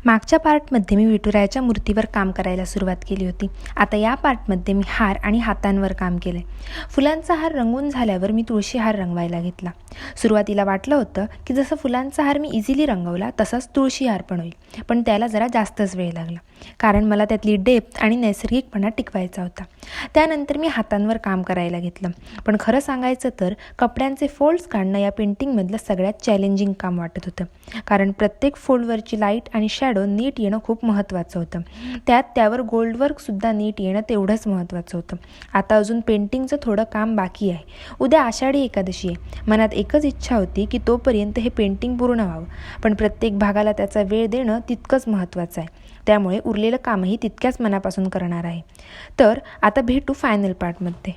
मागच्या पार्टमध्ये मी विठुरायाच्या मूर्तीवर काम करायला सुरुवात केली होती. आता या पार्टमध्ये मी हार आणि हातांवर काम केलं आहे. फुलांचा हार रंगून झाल्यावर मी तुळशी हार रंगवायला घेतला. सुरुवातीला वाटलं होतं की जसं फुलांचा हार मी इझिली रंगवला तसाच तुळशी हार पण होईल, पण त्याला जरा जास्तच वेळ लागला, कारण मला त्यातली डेप्थ आणि नैसर्गिकपणा टिकवायचा होता. त्यानंतर मी हातांवर काम करायला घेतलं. पण खरं सांगायचं तर कपड्यांचे फोल्ड्स काढणं या पेंटिंगमधलं सगळ्यात चॅलेंजिंग काम वाटत होतं, कारण प्रत्येक फोल्डवरची लाईट आणि शॅडो नीट येणं खूप महत्त्वाचं होतं. त्यावर गोल्ड वर्कसुद्धा नीट येणं तेवढंच महत्त्वाचं होतं. आता अजून पेंटिंगचं थोडं काम बाकी आहे. उद्या आषाढी एकादशी आहे. मनात एकच इच्छा होती की तोपर्यंत हे पेंटिंग पूर्ण व्हावं, पण प्रत्येक भागाला त्याचा वेळ देणं तितकंच महत्त्वाचं आहे. त्यामुळे उरलेलं कामही तितक्याच मनापासून करणार आहे. तर आता भेटू फायनल पार्टमध्ये.